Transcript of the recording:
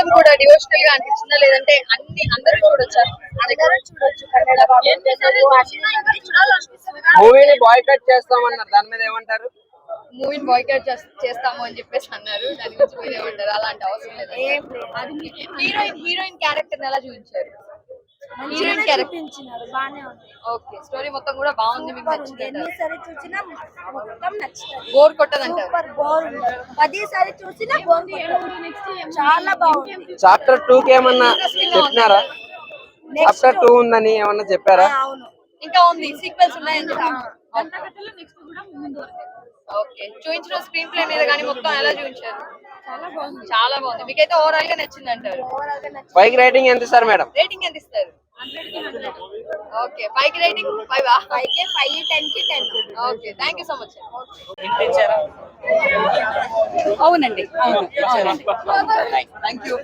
మొత్తం కూడా డివోషనల్ గా అనిపించిందా లేదంటే అన్ని అందరూ చూడొచ్చా? మూవీని బాయ్కట్ చేస్తామన్నారు, దాని మీద ఏమంటారు? మూవీని బాయ్కాట్ చేస్తాము అని చెప్పేసి అన్నారు. దాని గురించి మీరు ఏమంటారు? అలాంటి అవసరం లేదు. హీరోయిన్ క్యారెక్టర్ ఎలా చూపించారు? హీరోయిన్ క్యారెక్టర్ బానే ఉంది. ఓకే, స్టోరీ మొత్తం కూడా బాగుంది. మీకు నచ్చింది? ఎన్నిసారి చూసినా మొత్తం నచ్చుతుంది. బోర్ కొట్టదంటారు? సూపర్ బోర్ ఉండదు. 10 చూసినా బోర్ కొట్టదు. చాలా బాగుంది. చాప్టర్ 2 కి ఏమన్నా చెప్పినారా? చాప్టర్ 2 ఉందని ఏమన్నా చెప్పారా? అవును, ఇంకా ఉంది, సీక్వెల్స్ ఉన్నాయని ఓకే. చూపించిన స్క్రీన్ ప్లే మీద కానీ మొత్తం ఎలా చూపించారు? చాలా బాగుంది. మీకైతే ఓవరాల్ గా నచ్చింది అంటారు? 5 కి రేటింగ్ ఎంత ఇస్తారు మేడం? రేటింగ్ ఎంత ఇస్తారు? ఓకే, 5 కి రేటింగ్ 5 5 10 కి 10. Okay, thank you so much. అవునండి, అవును. Thank you.